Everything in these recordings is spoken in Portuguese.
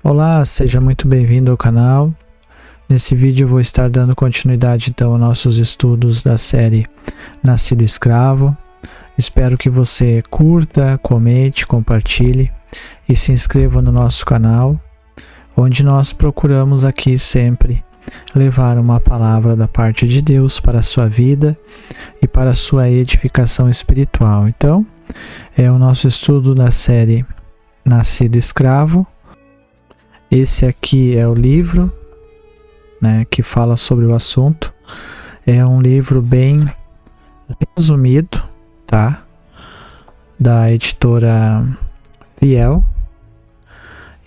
Olá, seja muito bem-vindo ao canal. Nesse vídeo eu vou estar dando continuidade então aos nossos estudos da série Nascido Escravo. Espero que você curta, comente, compartilhe e se inscreva no nosso canal, onde nós procuramos aqui sempre levar uma palavra da parte de Deus para a sua vida e para a sua edificação espiritual. Então, é o nosso estudo da série Nascido Escravo. Esse aqui é o livro, que fala sobre o assunto. É um livro bem resumido, tá? Da editora Fiel.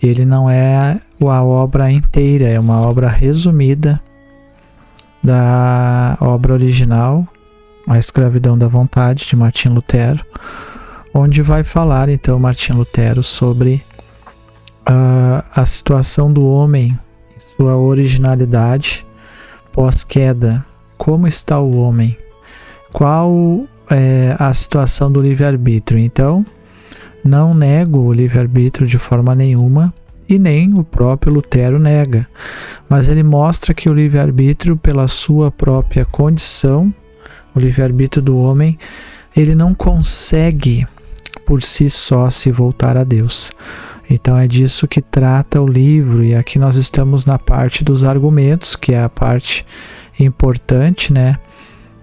Ele não é a obra inteira, é uma obra resumida da obra original, A Escravidão da Vontade, de Martim Lutero, onde vai falar então Martim Lutero sobre a situação do homem, sua originalidade pós-queda. Como está o homem? Qual é a situação do livre-arbítrio? Então, não nego o livre-arbítrio de forma nenhuma, e nem o próprio Lutero nega, mas ele mostra que o livre-arbítrio, pela sua própria condição, o livre-arbítrio do homem, ele não consegue por si só se voltar a Deus. Então é disso que trata o livro, e aqui nós estamos na parte dos argumentos, que é a parte importante,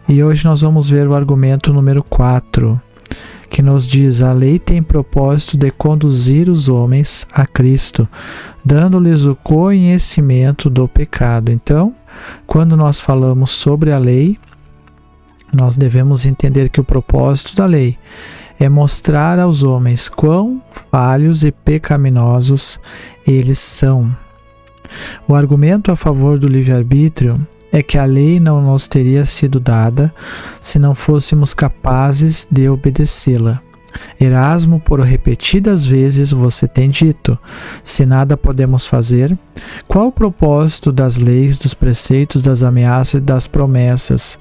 E hoje nós vamos ver o argumento número 4, que nos diz: a lei tem propósito de conduzir os homens a Cristo, dando-lhes o conhecimento do pecado. Então, quando nós falamos sobre a lei, nós devemos entender que o propósito da lei é mostrar aos homens quão falhos e pecaminosos eles são. O argumento a favor do livre-arbítrio é que a lei não nos teria sido dada se não fôssemos capazes de obedecê-la. Erasmo, por repetidas vezes, você tem dito: se nada podemos fazer, qual o propósito das leis, dos preceitos, das ameaças e das promessas?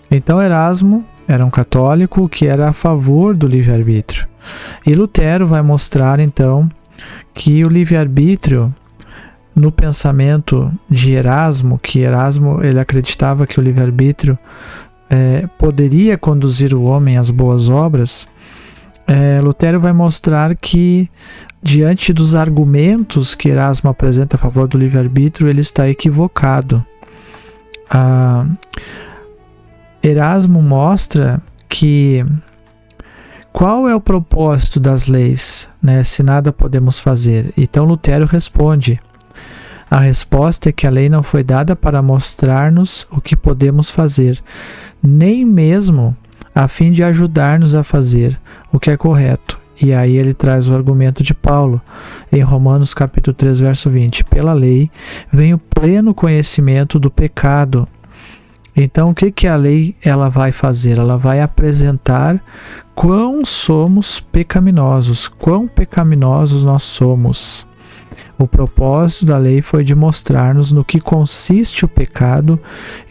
Então Erasmo era um católico que era a favor do livre-arbítrio. E Lutero vai mostrar então que o livre-arbítrio, no pensamento de Erasmo, ele acreditava que o livre-arbítrio poderia conduzir o homem às boas obras. Lutero vai mostrar que, diante dos argumentos que Erasmo apresenta a favor do livre-arbítrio, ele está equivocado. Erasmo mostra que qual é o propósito das leis, se nada podemos fazer. Então Lutero responde: a resposta é que a lei não foi dada para mostrar-nos o que podemos fazer, nem mesmo a fim de ajudar-nos a fazer o que é correto. E aí ele traz o argumento de Paulo, em Romanos capítulo 3, verso 20. Pela lei vem o pleno conhecimento do pecado. Então, o que a lei ela vai fazer? Ela vai apresentar quão somos pecaminosos, quão pecaminosos nós somos. O propósito da lei foi de mostrar-nos no que consiste o pecado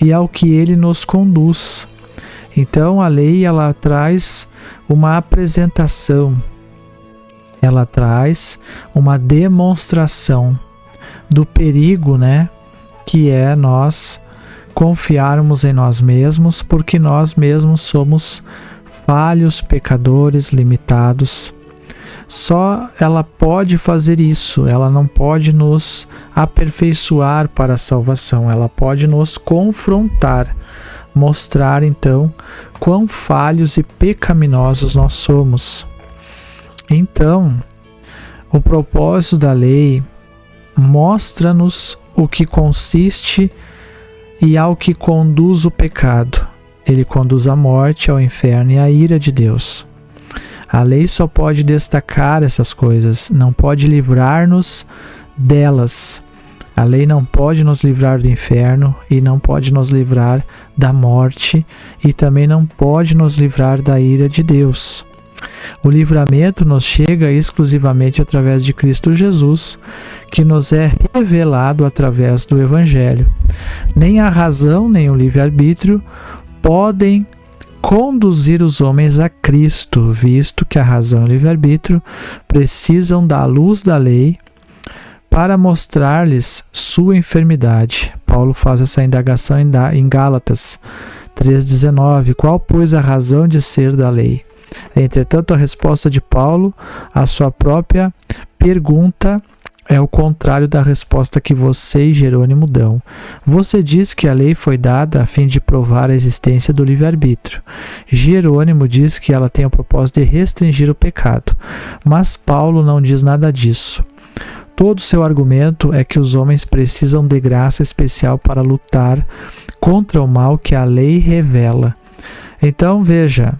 e ao que ele nos conduz. Então, a lei ela traz uma apresentação, ela traz uma demonstração do perigo, que é nós confiarmos em nós mesmos, porque nós mesmos somos falhos, pecadores, limitados. Só ela pode fazer isso, ela não pode nos aperfeiçoar para a salvação, ela pode nos confrontar, mostrar então quão falhos e pecaminosos nós somos. Então, o propósito da lei mostra-nos o que consiste e ao que conduz o pecado. Ele conduz à morte, ao inferno e à ira de Deus. A lei só pode destacar essas coisas, não pode livrar-nos delas. A lei não pode nos livrar do inferno e não pode nos livrar da morte e também não pode nos livrar da ira de Deus. O livramento nos chega exclusivamente através de Cristo Jesus, que nos é revelado através do Evangelho. Nem a razão, nem o livre-arbítrio podem conduzir os homens a Cristo, visto que a razão e o livre-arbítrio precisam da luz da lei para mostrar-lhes sua enfermidade. Paulo faz essa indagação em Gálatas 3,19. Qual, pois, a razão de ser da lei? Entretanto, a resposta de Paulo à sua própria pergunta é o contrário da resposta que você e Jerônimo dão. Você diz que a lei foi dada a fim de provar a existência do livre-arbítrio. Jerônimo diz que ela tem o propósito de restringir o pecado. Mas Paulo não diz nada disso. Todo seu argumento é que os homens precisam de graça especial para lutar contra o mal que a lei revela. Então, veja,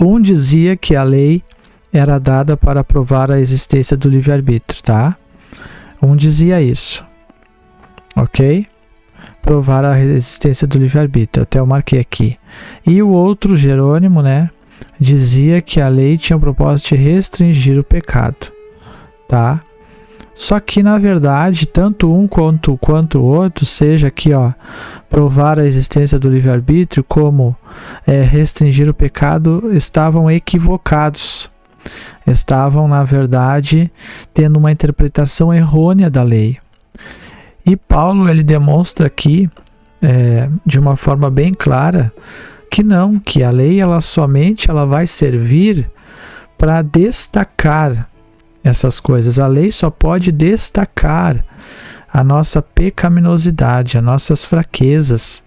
um dizia que a lei era dada para provar a existência do livre-arbítrio, tá? Um dizia isso, ok? Provar a existência do livre-arbítrio, até eu marquei aqui. E o outro, Jerônimo, né, dizia que a lei tinha o propósito de restringir o pecado, tá? Só que, na verdade, tanto um quanto o outro, seja aqui, ó, provar a existência do livre-arbítrio como restringir o pecado, estavam equivocados. Estavam, na verdade, tendo uma interpretação errônea da lei. E Paulo, ele demonstra aqui, de uma forma bem clara, que não, que a lei ela vai servir para destacar essas coisas. A lei só pode destacar a nossa pecaminosidade, as nossas fraquezas,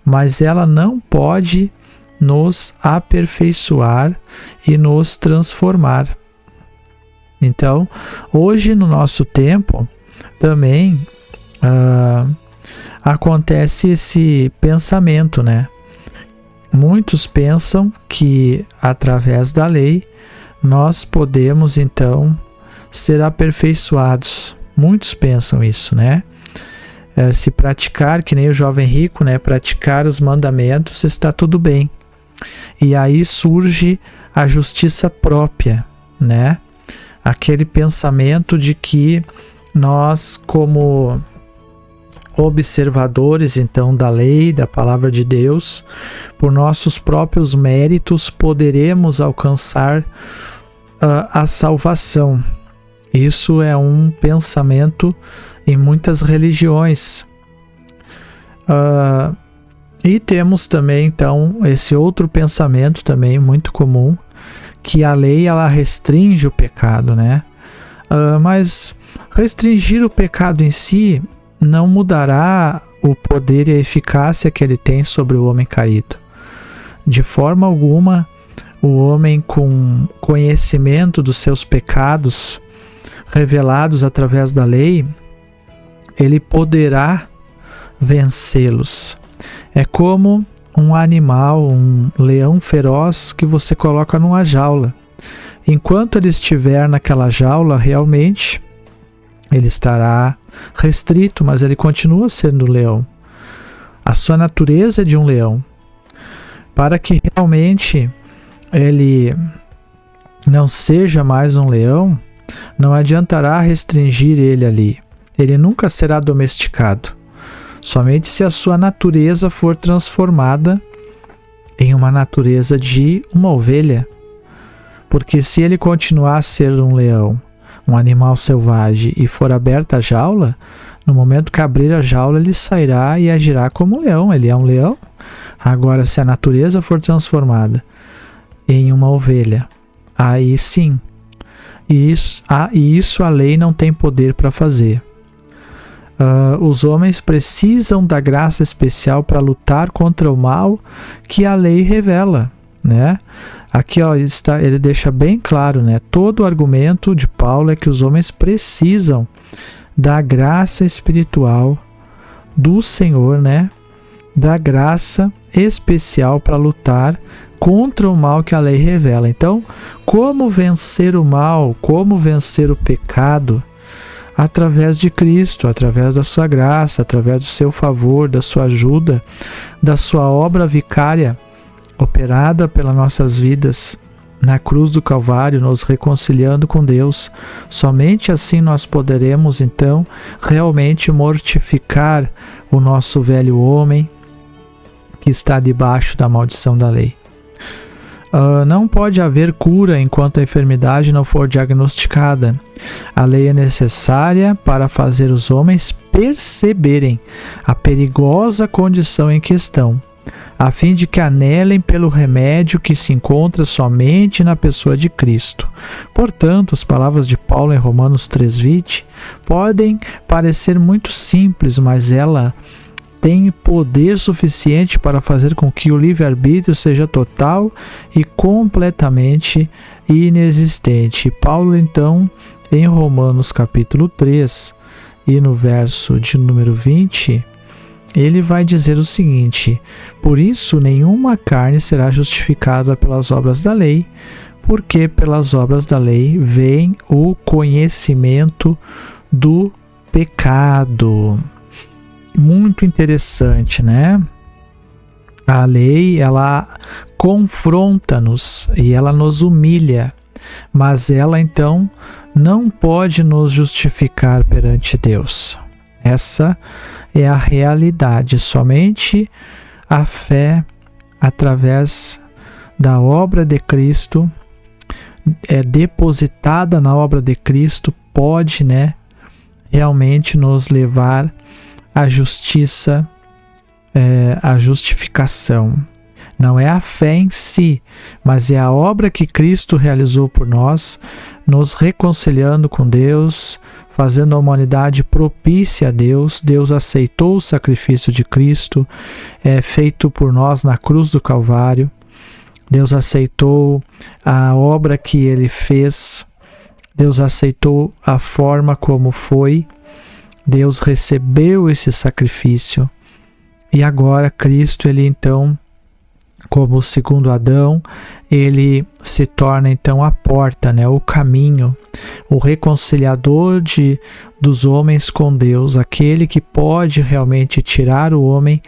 mas ela não pode nos aperfeiçoar e nos transformar. Então, hoje no nosso tempo, também acontece esse pensamento, né? Muitos pensam que através da lei nós podemos então ser aperfeiçoados. Muitos pensam isso, né? Se praticar, que nem o jovem rico, né? Praticar os mandamentos, está tudo bem. E aí surge a justiça própria, né? Aquele pensamento de que nós, como observadores então da lei, da palavra de Deus, por nossos próprios méritos poderemos alcançar a salvação. Isso é um pensamento em muitas religiões. E temos também então esse outro pensamento também muito comum, que a lei ela restringe o pecado, né? Mas restringir o pecado em si não mudará o poder e a eficácia que ele tem sobre o homem caído. De forma alguma, o homem com conhecimento dos seus pecados revelados através da lei, ele poderá vencê-los. É como um animal, um leão feroz que você coloca numa jaula. Enquanto ele estiver naquela jaula, realmente ele estará restrito, mas ele continua sendo leão. A sua natureza é de um leão. Para que realmente ele não seja mais um leão, não adiantará restringir ele ali. Ele nunca será domesticado. Somente se a sua natureza for transformada em uma natureza de uma ovelha. Porque se ele continuar a ser um leão, um animal selvagem, e for aberta a jaula, no momento que abrir a jaula, ele sairá e agirá como um leão. Ele é um leão. Agora, se a natureza for transformada em uma ovelha, aí sim. E isso a lei não tem poder para fazer. Os homens precisam da graça especial para lutar contra o mal que a lei revela, né? Aqui ele deixa bem claro, né? Todo o argumento de Paulo é que os homens precisam da graça espiritual do Senhor, né? Da graça especial para lutar contra o mal que a lei revela. Então, como vencer o mal, como vencer o pecado? Através de Cristo, através da sua graça, através do seu favor, da sua ajuda, da sua obra vicária, operada pelas nossas vidas na cruz do Calvário, nos reconciliando com Deus. Somente assim nós poderemos, então, realmente mortificar o nosso velho homem que está debaixo da maldição da lei. Não pode haver cura enquanto a enfermidade não for diagnosticada. A lei é necessária para fazer os homens perceberem a perigosa condição em questão, a fim de que anelem pelo remédio que se encontra somente na pessoa de Cristo. Portanto, as palavras de Paulo em Romanos 3:20 podem parecer muito simples, mas ela tem poder suficiente para fazer com que o livre-arbítrio seja total e completamente inexistente. Paulo, então, em Romanos capítulo 3 e no verso de número 20, ele vai dizer o seguinte: por isso nenhuma carne será justificada pelas obras da lei, porque pelas obras da lei vem o conhecimento do pecado. Muito interessante, né? A lei, ela confronta-nos e ela nos humilha, mas ela então não pode nos justificar perante Deus. Essa é a realidade. Somente a fé através da obra de Cristo, depositada na obra de Cristo, pode, realmente nos levar à justiça, à justificação. Não é a fé em si, mas é a obra que Cristo realizou por nós, nos reconciliando com Deus, fazendo a humanidade propícia a Deus. Deus aceitou o sacrifício de Cristo, feito por nós na cruz do Calvário. Deus aceitou a obra que Ele fez. Deus aceitou a forma como foi. Deus recebeu esse sacrifício. E agora Cristo, Ele então, como o segundo Adão, ele se torna então a porta, o caminho, o reconciliador dos homens com Deus, aquele que pode realmente tirar o homem,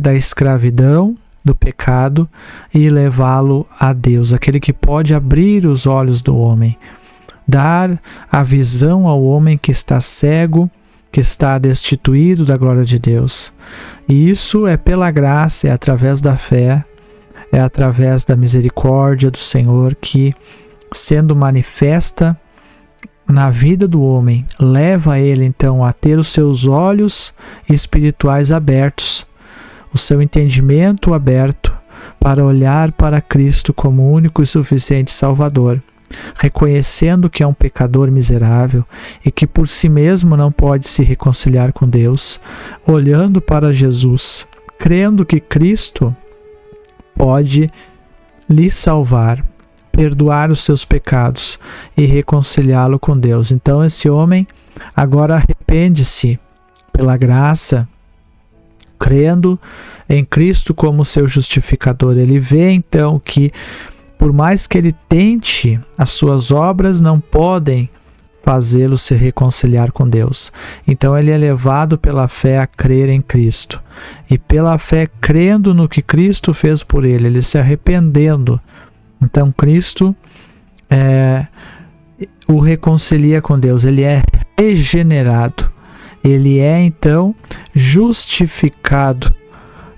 da escravidão, do pecado e levá-lo a Deus, aquele que pode abrir os olhos do homem, dar a visão ao homem que está cego, que está destituído da glória de Deus. E isso é pela graça, é através da fé, é através da misericórdia do Senhor que, sendo manifesta na vida do homem, leva ele então a ter os seus olhos espirituais abertos, o seu entendimento aberto para olhar para Cristo como único e suficiente Salvador, reconhecendo que é um pecador miserável e que por si mesmo não pode se reconciliar com Deus, olhando para Jesus, crendo que Cristo pode lhe salvar, perdoar os seus pecados e reconciliá-lo com Deus. Então esse homem agora arrepende-se pela graça, crendo em Cristo como seu justificador. Ele vê então que por mais que ele tente, as suas obras não podem fazê-lo se reconciliar com Deus. Então ele é levado pela fé a crer em Cristo. E pela fé, crendo no que Cristo fez por ele, ele se arrependendo. Então Cristo o reconcilia com Deus. Ele é regenerado. Ele é então justificado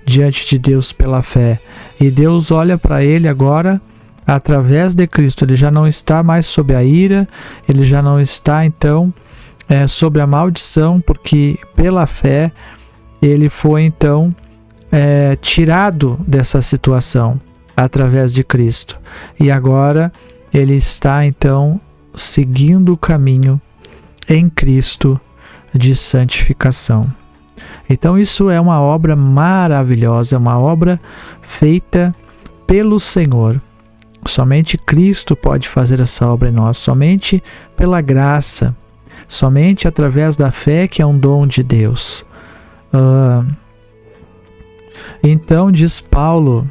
diante de Deus pela fé. E Deus olha para ele agora através de Cristo. Ele já não está mais sob a ira, ele já não está então sob a maldição, porque pela fé ele foi então tirado dessa situação através de Cristo. E agora ele está então seguindo o caminho em Cristo de santificação. Então isso é uma obra maravilhosa, é uma obra feita pelo Senhor. Somente Cristo pode fazer essa obra em nós, somente pela graça, somente através da fé, que é um dom de Deus. Então diz Paulo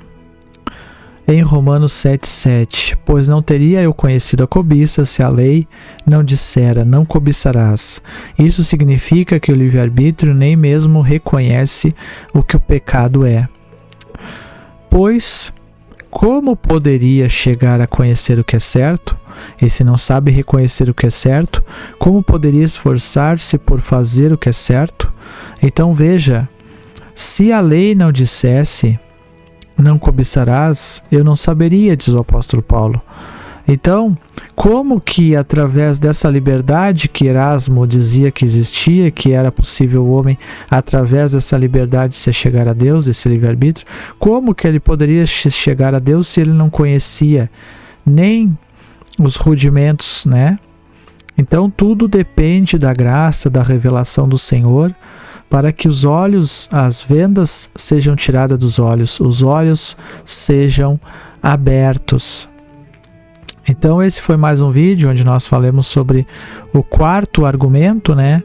em Romanos 7,7: pois não teria eu conhecido a cobiça se a lei não dissera, não cobiçarás. Isso significa que o livre-arbítrio nem mesmo reconhece o que o pecado é. Pois como poderia chegar a conhecer o que é certo? E se não sabe reconhecer o que é certo, como poderia esforçar-se por fazer o que é certo? Então veja, se a lei não dissesse, não cobiçarás, eu não saberia, diz o apóstolo Paulo. Então, como que através dessa liberdade que Erasmo dizia que existia, que era possível o homem, através dessa liberdade, se chegar a Deus, desse livre-arbítrio, como que ele poderia chegar a Deus se ele não conhecia nem os rudimentos, né? Então, tudo depende da graça, da revelação do Senhor, para que os olhos, as vendas sejam tiradas dos olhos, os olhos sejam abertos. Então esse foi mais um vídeo onde nós falamos sobre o quarto argumento, né?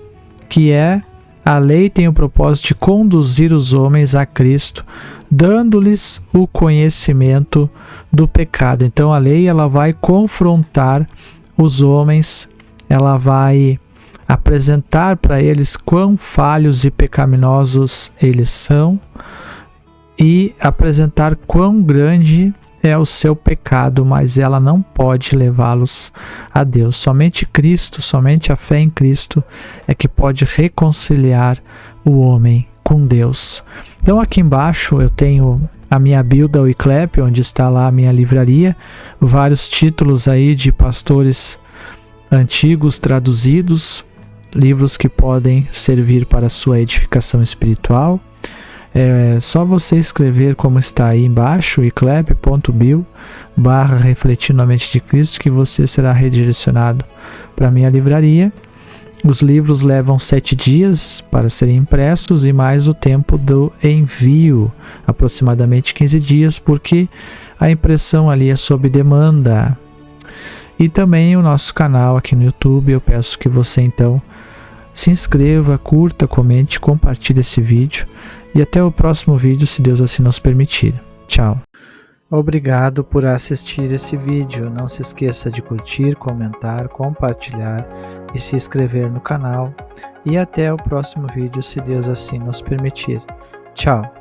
Que é: a lei tem o propósito de conduzir os homens a Cristo, dando-lhes o conhecimento do pecado. Então a lei, ela vai confrontar os homens, ela vai apresentar para eles quão falhos e pecaminosos eles são e apresentar quão grande é o seu pecado, mas ela não pode levá-los a Deus. Somente Cristo, somente a fé em Cristo é que pode reconciliar o homem com Deus. Então aqui embaixo eu tenho a minha bio da Wiclap, onde está lá a minha livraria, vários títulos aí de pastores antigos traduzidos, livros que podem servir para a sua edificação espiritual. É só você escrever como está aí embaixo, wiclap.bio/refletindo a mente de Cristo, que você será redirecionado para a minha livraria. Os livros levam 7 dias para serem impressos e mais o tempo do envio, aproximadamente 15 dias, porque a impressão ali é sob demanda. E também o nosso canal aqui no YouTube, eu peço que você então se inscreva, curta, comente, compartilhe esse vídeo. E até o próximo vídeo, se Deus assim nos permitir. Tchau. Obrigado por assistir esse vídeo. Não se esqueça de curtir, comentar, compartilhar e se inscrever no canal. E até o próximo vídeo, se Deus assim nos permitir. Tchau.